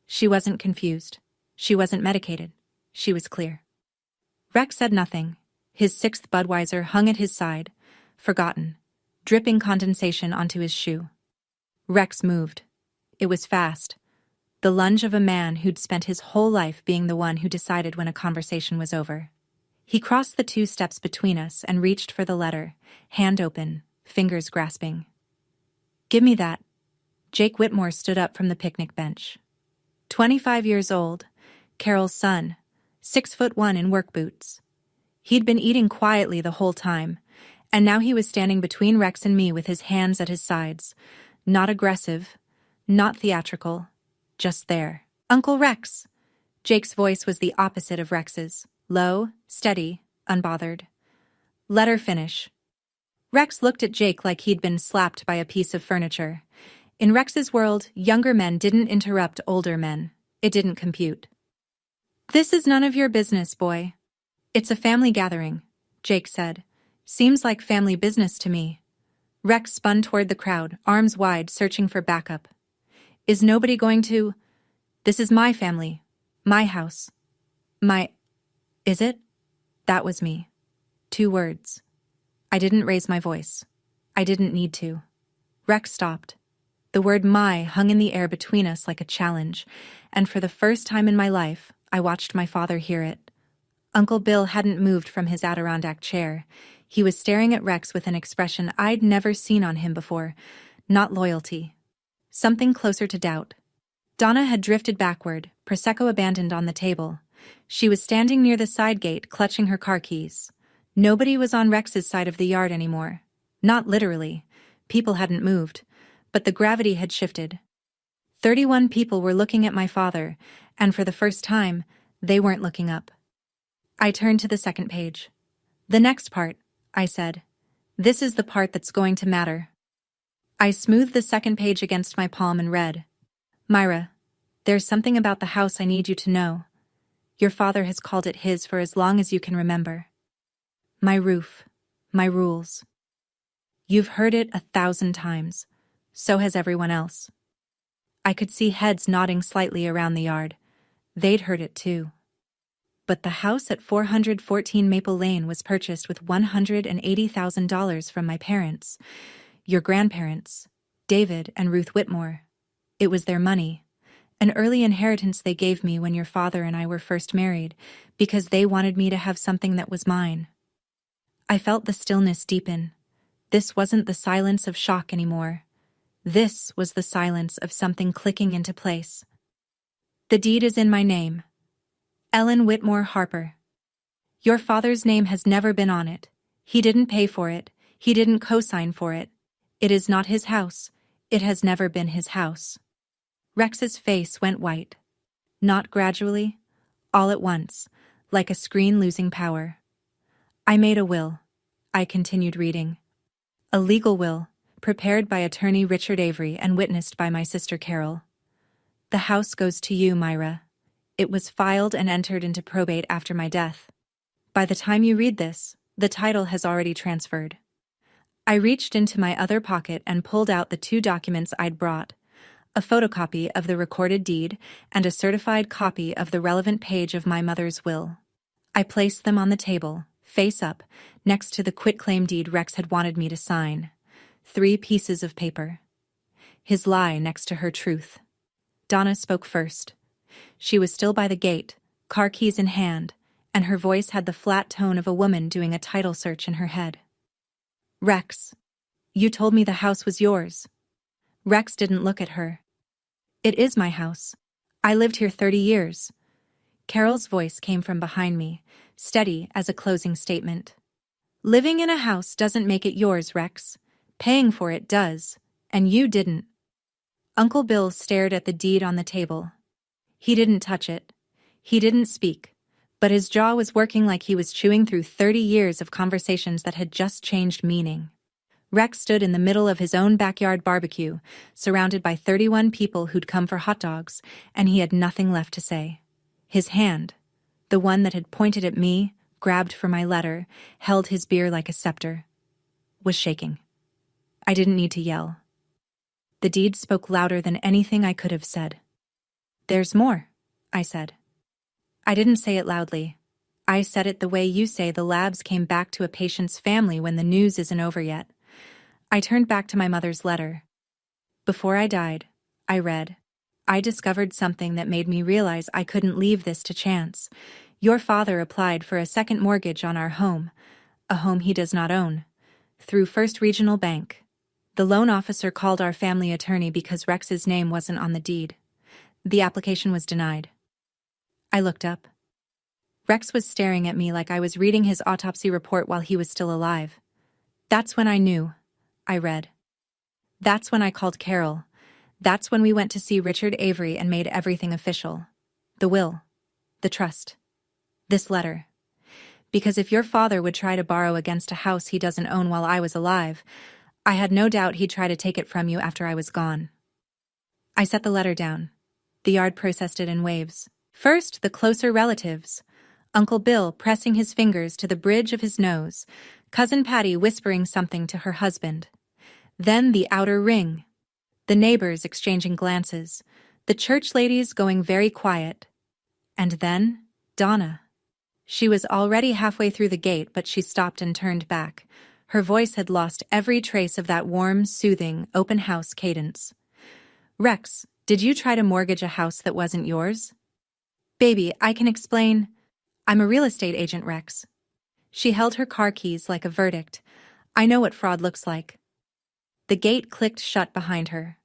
She wasn't confused. She wasn't medicated. She was clear. Rex said nothing. His 6th Budweiser hung at his side, forgotten, dripping condensation onto his shoe. Rex moved. It was fast. The lunge of a man who'd spent his whole life being the one who decided when a conversation was over. He crossed the 2 steps between us and reached for the letter, hand open, fingers grasping. "Give me that." Jake Whitmore stood up from the picnic bench. 25 years old, Carol's son, 6'1" in work boots. He'd been eating quietly the whole time, and now he was standing between Rex and me with his hands at his sides. Not aggressive, not theatrical, just there. "Uncle Rex." Jake's voice was the opposite of Rex's. Low, steady, unbothered. "Let her finish." Rex looked at Jake like he'd been slapped by a piece of furniture. In Rex's world, younger men didn't interrupt older men. It didn't compute. "This is none of your business, boy." "It's a family gathering," Jake said. "Seems like family business to me." Rex spun toward the crowd, arms wide, searching for backup. "Is nobody going to—" "This is my family. My house. Is it?" That was me. 2 words. I didn't raise my voice. I didn't need to. Rex stopped. The word "my" hung in the air between us like a challenge, and for the first time in my life, I watched my father hear it. Uncle Bill hadn't moved from his Adirondack chair. He was staring at Rex with an expression I'd never seen on him before. Not loyalty. Something closer to doubt. Donna had drifted backward, Prosecco abandoned on the table. She was standing near the side gate, clutching her car keys. Nobody was on Rex's side of the yard anymore. Not literally. People hadn't moved. But the gravity had shifted. 31 people were looking at my father, and for the first time, they weren't looking up. I turned to the 2nd page. "The next part," I said. "This is the part that's going to matter." I smoothed the 2nd page against my palm and read, "Myra, there's something about the house I need you to know. Your father has called it his for as long as you can remember. My roof, my rules. You've heard it 1,000 times. So has everyone else." I could see heads nodding slightly around the yard. They'd heard it too. But the house at 414 Maple Lane was purchased with $180,000 from my parents, your grandparents, David and Ruth Whitmore. It was their money, an early inheritance they gave me when your father and I were first married, because they wanted me to have something that was mine. I felt the stillness deepen. This wasn't the silence of shock anymore. This was the silence of something clicking into place. "The deed is in my name. Ellen Whitmore Harper. Your father's name has never been on it. He didn't pay for it. He didn't co-sign for it. It is not his house. It has never been his house." Rex's face went white. Not gradually, all at once, like a screen losing power. "I made a will," I continued reading. "A legal will, prepared by attorney Richard Avery and witnessed by my sister Carol. The house goes to you, Myra. It was filed and entered into probate after my death. By the time you read this, the title has already transferred." I reached into my other pocket and pulled out the 2 documents I'd brought, a photocopy of the recorded deed and a certified copy of the relevant page of my mother's will. I placed them on the table, face up, next to the quitclaim deed Rex had wanted me to sign. 3 pieces of paper. His lie next to her truth. Donna spoke first. She was still by the gate, car keys in hand, and her voice had the flat tone of a woman doing a title search in her head. "Rex, you told me the house was yours. Rex didn't look at her. It is my house. I lived here 30 years. Carol's voice came from behind me, steady as a closing statement. Living in a house doesn't make it yours, Rex. Paying for it does, and you didn't. Uncle Bill stared at the deed on the table. He didn't touch it. He didn't speak, but his jaw was working like he was chewing through 30 years of conversations that had just changed meaning. Rex stood in the middle of his own backyard barbecue, surrounded by 31 people who'd come for hot dogs, and he had nothing left to say. His hand, the one that had pointed at me, grabbed for my letter, held his beer like a scepter, was shaking. I didn't need to yell. The deed spoke louder than anything I could have said. There's more, I said. I didn't say it loudly. I said it the way you say the labs came back to a patient's family when the news isn't over yet. I turned back to my mother's letter. Before I died, I read, I discovered something that made me realize I couldn't leave this to chance. Your father applied for a second mortgage on our home, a home he does not own, through First Regional Bank. The loan officer called our family attorney because Rex's name wasn't on the deed. The application was denied. I looked up. Rex was staring at me like I was reading his autopsy report while he was still alive. That's when I knew, I read. That's when I called Carol. That's when we went to see Richard Avery and made everything official. The will. The trust. This letter. Because if your father would try to borrow against a house he doesn't own while I was alive, I had no doubt he'd try to take it from you after I was gone. I set the letter down. The yard processed it in waves. First, the closer relatives. Uncle Bill pressing his fingers to the bridge of his nose, Cousin Patty whispering something to her husband. Then the outer ring. The neighbors exchanging glances, the church ladies going very quiet. And then, Donna. She was already halfway through the gate, but she stopped and turned back. Her voice had lost every trace of that warm, soothing, open house cadence. Rex, did you try to mortgage a house that wasn't yours? Baby, I can explain. I'm a real estate agent, Rex. She held her car keys like a verdict. I know what fraud looks like. The gate clicked shut behind her.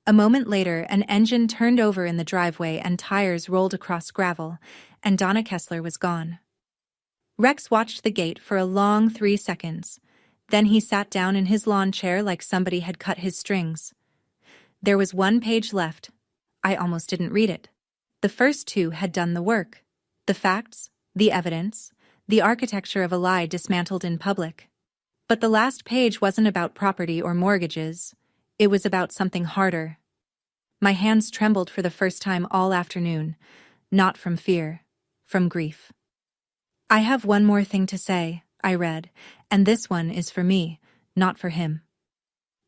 A moment later, an engine turned over in the driveway and tires rolled across gravel, and Donna Kessler was gone. Rex watched the gate for a long 3 seconds. Then he sat down in his lawn chair like somebody had cut his strings. There was 1 page left. I almost didn't read it. The first 2 had done the work. The facts, the evidence, the architecture of a lie dismantled in public. But the last page wasn't about property or mortgages. It was about something harder. My hands trembled for the first time all afternoon, not from fear, from grief. I have one more thing to say, I read, and this one is for me, not for him.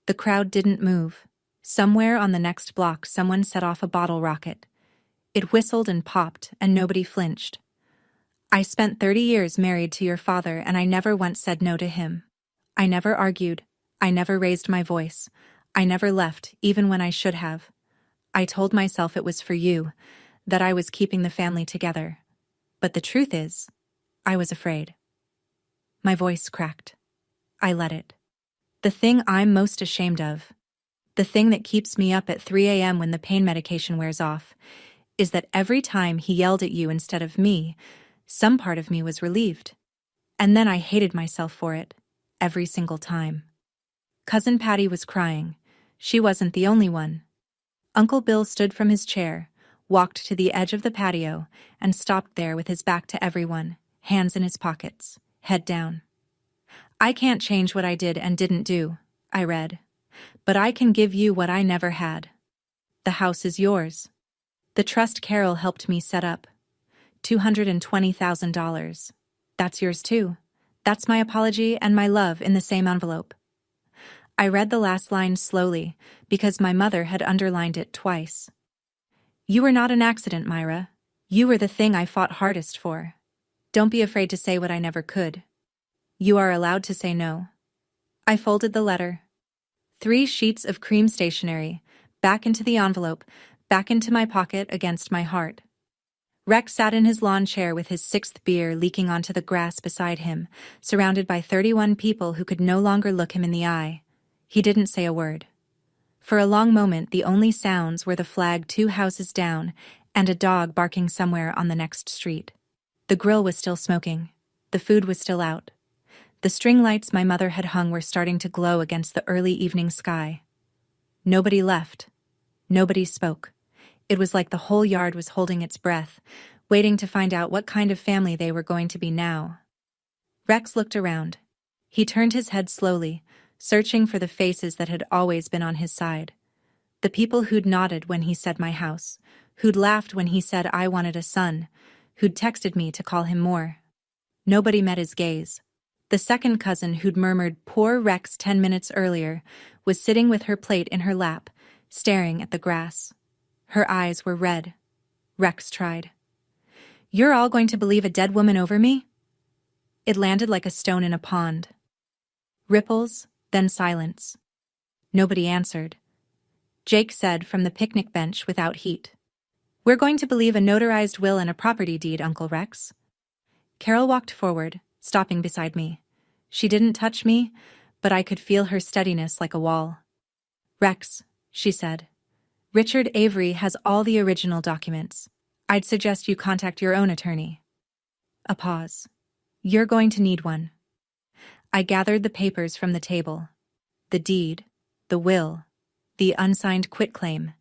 The crowd didn't move. Somewhere on the next block someone set off a bottle rocket. It whistled and popped, and nobody flinched. I spent 30 years married to your father, and I never once said no to him. I never argued. I never raised my voice. I never left, even when I should have. I told myself it was for you, that I was keeping the family together. But the truth is, I was afraid. My voice cracked. I let it. The thing I'm most ashamed of, the thing that keeps me up at 3 a.m. when the pain medication wears off, is that every time he yelled at you instead of me, some part of me was relieved. And then I hated myself for it, every single time. Cousin Patty was crying. She wasn't the only one. Uncle Bill stood from his chair, walked to the edge of the patio, and stopped there with his back to everyone, hands in his pockets, head down. I can't change what I did and didn't do, I read. But I can give you what I never had. The house is yours. The trust Carol helped me set up. $220,000. That's yours too. That's my apology and my love in the same envelope. I read the last line slowly, because my mother had underlined it twice. You were not an accident, Myra. You were the thing I fought hardest for. Don't be afraid to say what I never could. You are allowed to say no. I folded the letter. 3 sheets of cream stationery, back into the envelope, back into my pocket against my heart. Rex sat in his lawn chair with his 6th beer leaking onto the grass beside him, surrounded by 31 people who could no longer look him in the eye. He didn't say a word. For a long moment, the only sounds were the flag 2 houses down and a dog barking somewhere on the next street. The grill was still smoking. The food was still out. The string lights my mother had hung were starting to glow against the early evening sky. Nobody left. Nobody spoke. It was like the whole yard was holding its breath, waiting to find out what kind of family they were going to be now. Rex looked around. He turned his head slowly, searching for the faces that had always been on his side. The people who'd nodded when he said my house, who'd laughed when he said I wanted a son, who'd texted me to call him more. Nobody met his gaze. The second cousin who'd murmured poor Rex 10 minutes earlier was sitting with her plate in her lap, staring at the grass. Her eyes were red. Rex tried. "You're all going to believe a dead woman over me?" It landed like a stone in a pond. Ripples, then silence. Nobody answered. Jake said from the picnic bench without heat, "We're going to believe a notarized will and a property deed, Uncle Rex." Carol walked forward, stopping beside me. She didn't touch me, but I could feel her steadiness like a wall. "Rex," she said, "Richard Avery has all the original documents. I'd suggest you contact your own attorney." A pause. "You're going to need one." I gathered the papers from the table. The deed, the will, the unsigned quitclaim,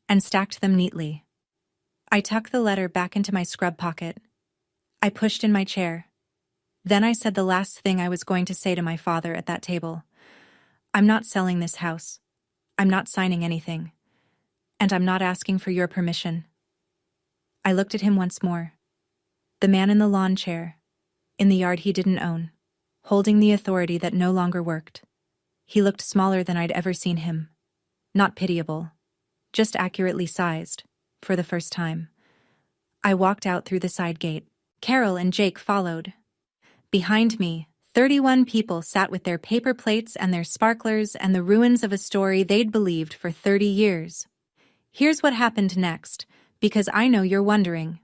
and stacked them neatly. I tucked the letter back into my scrub pocket. I pushed in my chair. Then I said the last thing I was going to say to my father at that table. "I'm not selling this house. I'm not signing anything. And I'm not asking for your permission." I looked at him once more. The man in the lawn chair, in the yard he didn't own, holding the authority that no longer worked. He looked smaller than I'd ever seen him. Not pitiable, just accurately sized, for the first time. I walked out through the side gate. Carol and Jake followed. Behind me, 31 people sat with their paper plates and their sparklers and the ruins of a story they'd believed for 30 years. Here's what happened next, because I know you're wondering.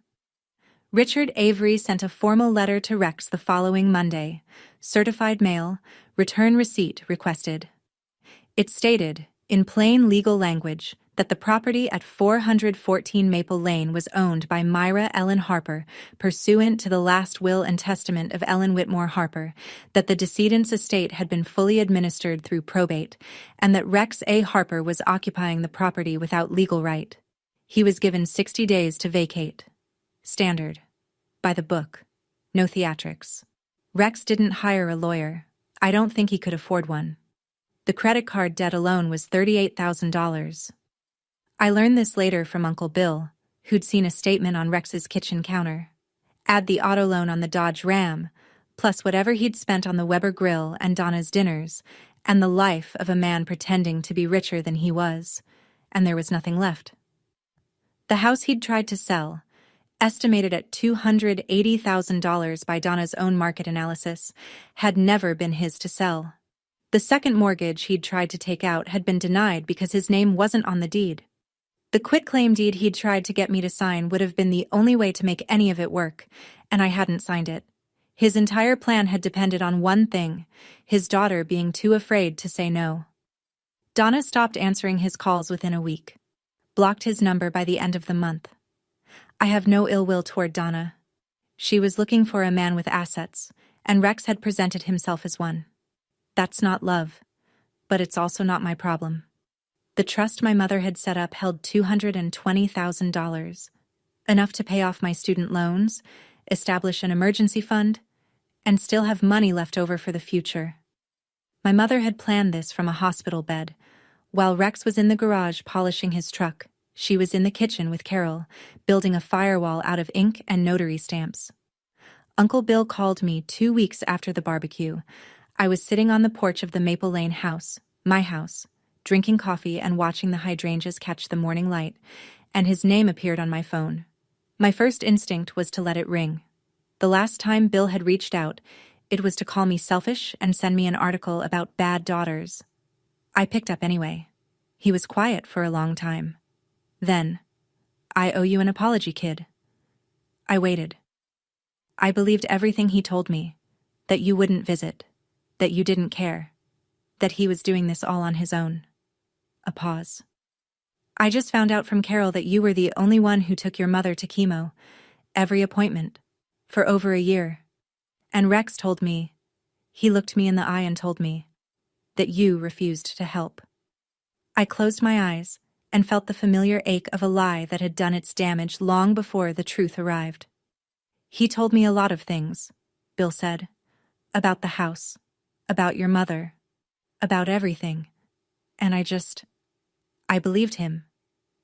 Richard Avery sent a formal letter to Rex the following Monday. Certified mail, return receipt requested. It stated, in plain legal language, that the property at 414 Maple Lane was owned by Myra Ellen Harper, pursuant to the last will and testament of Ellen Whitmore Harper, that the decedent's estate had been fully administered through probate, and that Rex A. Harper was occupying the property without legal right. He was given 60 days to vacate. Standard. By the book. No theatrics. Rex didn't hire a lawyer. I don't think he could afford one. The credit card debt alone was $38,000. I learned this later from Uncle Bill, who'd seen a statement on Rex's kitchen counter. Add the auto loan on the Dodge Ram, plus whatever he'd spent on the Weber Grill and Donna's dinners, and the life of a man pretending to be richer than he was, and there was nothing left. The house he'd tried to sell, estimated at $280,000 by Donna's own market analysis, had never been his to sell. The second mortgage he'd tried to take out had been denied because his name wasn't on the deed. The quitclaim deed he'd tried to get me to sign would have been the only way to make any of it work, and I hadn't signed it. His entire plan had depended on one thing, his daughter being too afraid to say no. Donna stopped answering his calls within a week. Blocked his number by the end of the month. I have no ill will toward Donna. She was looking for a man with assets, and Rex had presented himself as one. That's not love, but it's also not my problem. The trust my mother had set up held $220,000, enough to pay off my student loans, establish an emergency fund, and still have money left over for the future. My mother had planned this from a hospital bed. While Rex was in the garage polishing his truck, she was in the kitchen with Carol, building a firewall out of ink and notary stamps. Uncle Bill called me 2 weeks after the barbecue. I was sitting on the porch of the Maple Lane house, my house, drinking coffee and watching the hydrangeas catch the morning light, and his name appeared on my phone. My first instinct was to let it ring. The last time Bill had reached out, it was to call me selfish and send me an article about bad daughters. I picked up anyway. He was quiet for a long time. Then, "I owe you an apology, kid." I waited. I believed everything he told me, that you wouldn't visit, that you didn't care, that he was doing this all on his own. A pause. I just found out from Carol that you were the only one who took your mother to chemo, every appointment, for over a year. And Rex told me, he looked me in the eye and told me, that you refused to help. I closed my eyes and felt the familiar ache of a lie that had done its damage long before the truth arrived. He told me a lot of things, Bill said. About the house, about your mother, about everything. And I believed him.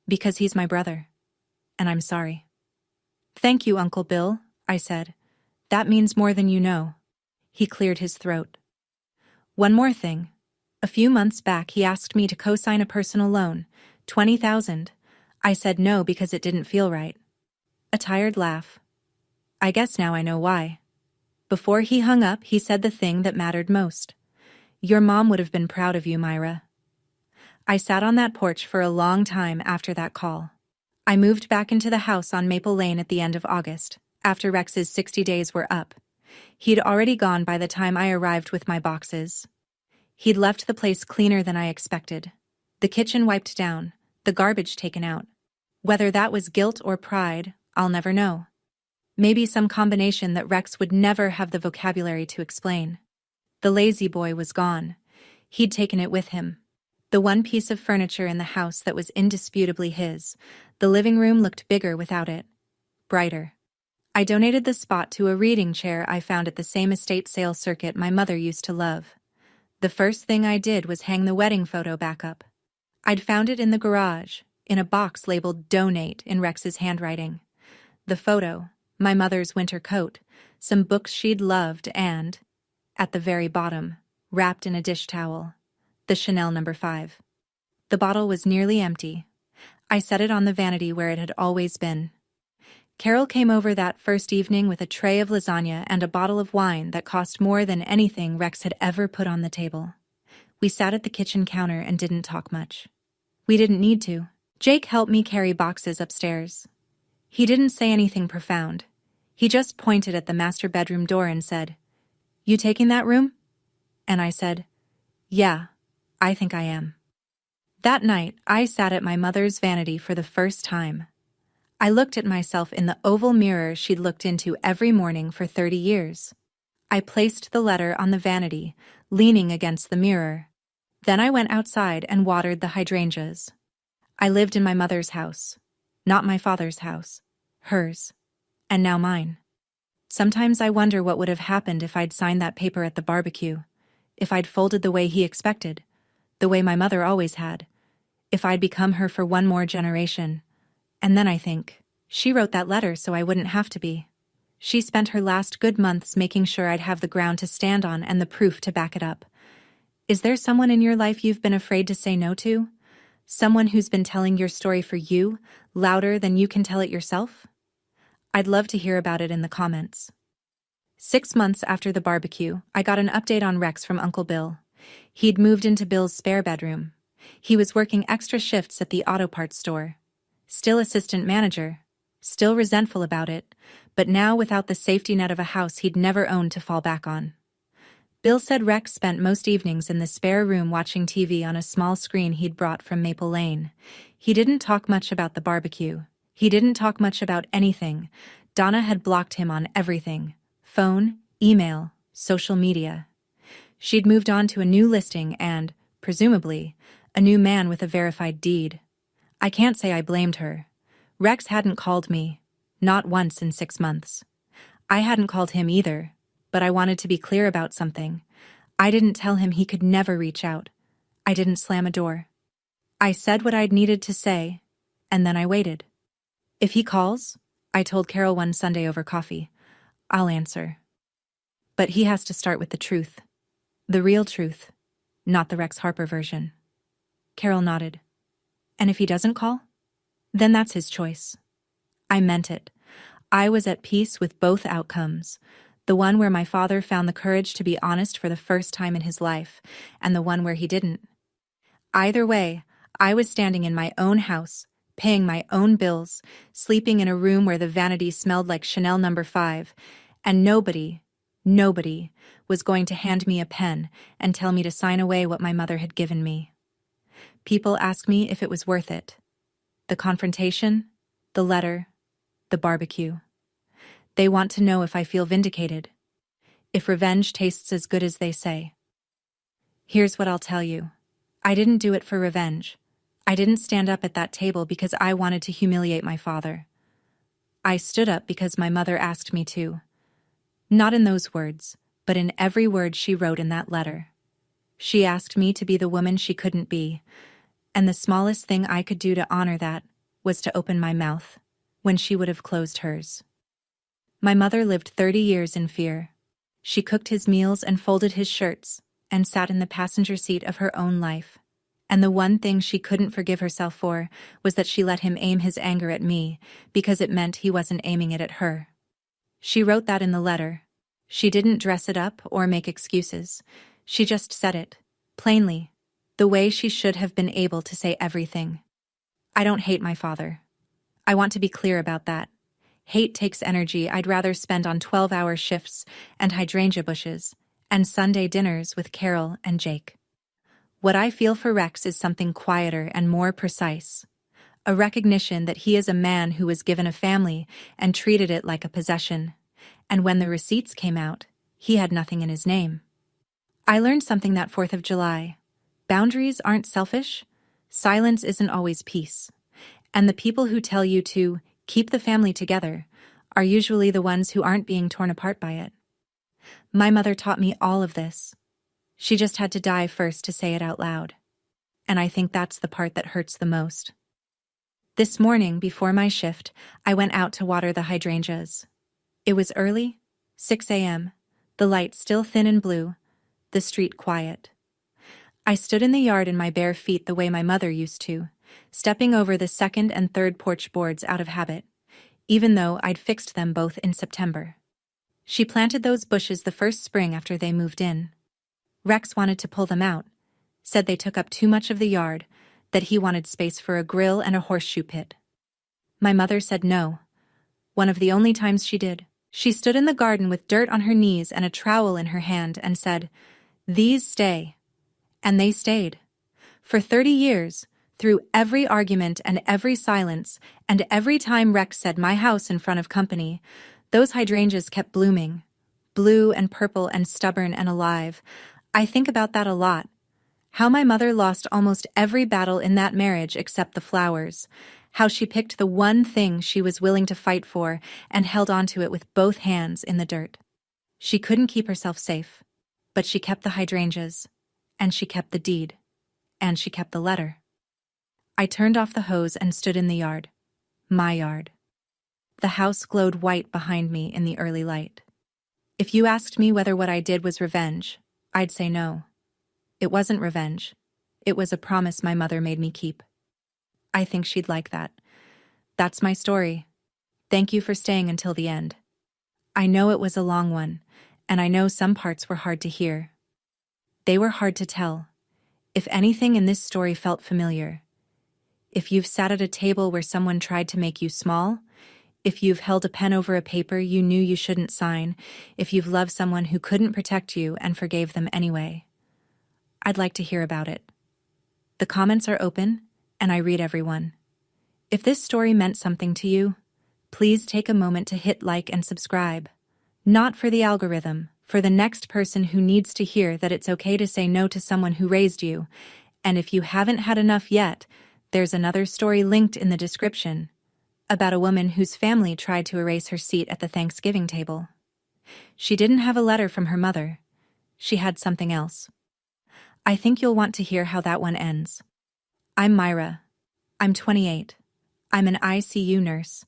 Because he's my brother. And I'm sorry. Thank you, Uncle Bill, I said. That means more than you know. He cleared his throat. One more thing. A few months back he asked me to co-sign a personal loan, $20,000. I said no because it didn't feel right. A tired laugh. I guess now I know why. Before he hung up, he said the thing that mattered most. Your mom would have been proud of you, Myra. I sat on that porch for a long time after that call. I moved back into the house on Maple Lane at the end of August, after Rex's 60 days were up. He'd already gone by the time I arrived with my boxes. He'd left the place cleaner than I expected. The kitchen wiped down, the garbage taken out. Whether that was guilt or pride, I'll never know. Maybe some combination that Rex would never have the vocabulary to explain. The lazy boy was gone. He'd taken it with him. The one piece of furniture in the house that was indisputably his. The living room looked bigger without it. Brighter. I donated the spot to a reading chair I found at the same estate sale circuit my mother used to love. The first thing I did was hang the wedding photo back up. I'd found it in the garage, in a box labeled Donate in Rex's handwriting. The photo, my mother's winter coat, some books she'd loved and, at the very bottom, wrapped in a dish towel, the Chanel No. 5. The bottle was nearly empty. I set it on the vanity where it had always been. Carol came over that first evening with a tray of lasagna and a bottle of wine that cost more than anything Rex had ever put on the table. We sat at the kitchen counter and didn't talk much. We didn't need to. Jake helped me carry boxes upstairs. He didn't say anything profound. He just pointed at the master bedroom door and said, "You taking that room?" And I said, "Yeah, I think I am." That night, I sat at my mother's vanity for the first time. I looked at myself in the oval mirror she'd looked into every morning for 30 years. I placed the letter on the vanity, leaning against the mirror. Then I went outside and watered the hydrangeas. I lived in my mother's house. Not my father's house. Hers. And now mine. Sometimes I wonder what would have happened if I'd signed that paper at the barbecue. If I'd folded the way he expected. The way my mother always had. If I'd become her for one more generation. And then I think, she wrote that letter so I wouldn't have to be. She spent her last good months making sure I'd have the ground to stand on and the proof to back it up. Is there someone in your life you've been afraid to say no to? Someone who's been telling your story for you, louder than you can tell it yourself? I'd love to hear about it in the comments. 6 months after the barbecue, I got an update on Rex from Uncle Bill. He'd moved into Bill's spare bedroom. He was working extra shifts at the auto parts store. Still assistant manager. Still resentful about it, but now without the safety net of a house he'd never owned to fall back on. Bill said Rex spent most evenings in the spare room watching TV on a small screen he'd brought from Maple Lane. He didn't talk much about the barbecue. He didn't talk much about anything. Donna had blocked him on everything. Phone, email, social media. She'd moved on to a new listing and, presumably, a new man with a verified deed. I can't say I blamed her. Rex hadn't called me. Not once in 6 months. I hadn't called him either, but I wanted to be clear about something. I didn't tell him he could never reach out. I didn't slam a door. I said what I'd needed to say, and then I waited. If he calls, I told Carol one Sunday over coffee, I'll answer. But he has to start with the truth. The real truth, not the Rex Harper version. Carol nodded. And if he doesn't call? Then that's his choice. I meant it. I was at peace with both outcomes. The one where my father found the courage to be honest for the first time in his life, and the one where he didn't. Either way, I was standing in my own house, paying my own bills, sleeping in a room where the vanity smelled like Chanel No. 5, and nobody was going to hand me a pen and tell me to sign away what my mother had given me. People ask me if it was worth it. The confrontation, the letter, the barbecue. They want to know if I feel vindicated, if revenge tastes as good as they say. Here's what I'll tell you. I didn't do it for revenge. I didn't stand up at that table because I wanted to humiliate my father. I stood up because my mother asked me to. Not in those words, but in every word she wrote in that letter. She asked me to be the woman she couldn't be, and the smallest thing I could do to honor that was to open my mouth when she would have closed hers. My mother lived 30 years in fear. She cooked his meals and folded his shirts and sat in the passenger seat of her own life. And the one thing she couldn't forgive herself for was that she let him aim his anger at me because it meant he wasn't aiming it at her. She wrote that in the letter. She didn't dress it up or make excuses. She just said it, plainly, the way she should have been able to say everything. I don't hate my father. I want to be clear about that. Hate takes energy I'd rather spend on 12-hour shifts and hydrangea bushes and Sunday dinners with Carol and Jake. What I feel for Rex is something quieter and more precise. A recognition that he is a man who was given a family and treated it like a possession. And when the receipts came out, he had nothing in his name. I learned something that 4th of July. Boundaries aren't selfish. Silence isn't always peace. And the people who tell you to keep the family together are usually the ones who aren't being torn apart by it. My mother taught me all of this. She just had to die first to say it out loud. And I think that's the part that hurts the most. This morning, before my shift, I went out to water the hydrangeas. It was early, 6 a.m., the light still thin and blue, the street quiet. I stood in the yard in my bare feet the way my mother used to, stepping over the second and third porch boards out of habit, even though I'd fixed them both in September. She planted those bushes the first spring after they moved in. Rex wanted to pull them out, said they took up too much of the yard, that he wanted space for a grill and a horseshoe pit. My mother said no. One of the only times she did. She stood in the garden with dirt on her knees and a trowel in her hand and said, "These stay." And they stayed. For 30 years, through every argument and every silence, and every time Rex said my house in front of company, those hydrangeas kept blooming, blue and purple and stubborn and alive. I think about that a lot. How my mother lost almost every battle in that marriage except the flowers. How she picked the one thing she was willing to fight for and held onto it with both hands in the dirt. She couldn't keep herself safe, but she kept the hydrangeas, and she kept the deed, and she kept the letter. I turned off the hose and stood in the yard. My yard. The house glowed white behind me in the early light. If you asked me whether what I did was revenge, I'd say no. It wasn't revenge. It was a promise my mother made me keep. I think she'd like that. That's my story. Thank you for staying until the end. I know it was a long one, and I know some parts were hard to hear. They were hard to tell. If anything in this story felt familiar, if you've sat at a table where someone tried to make you small, if you've held a pen over a paper you knew you shouldn't sign, if you've loved someone who couldn't protect you and forgave them anyway, I'd like to hear about it. The comments are open, and I read everyone. If this story meant something to you, please take a moment to hit like and subscribe. Not for the algorithm, for the next person who needs to hear that it's okay to say no to someone who raised you. And if you haven't had enough yet, there's another story linked in the description about a woman whose family tried to erase her seat at the Thanksgiving table. She didn't have a letter from her mother. She had something else. I think you'll want to hear how that one ends. I'm Myra. I'm 28. I'm an ICU nurse,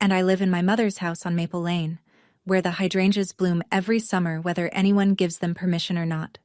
and I live in my mother's house on Maple Lane, where the hydrangeas bloom every summer whether anyone gives them permission or not.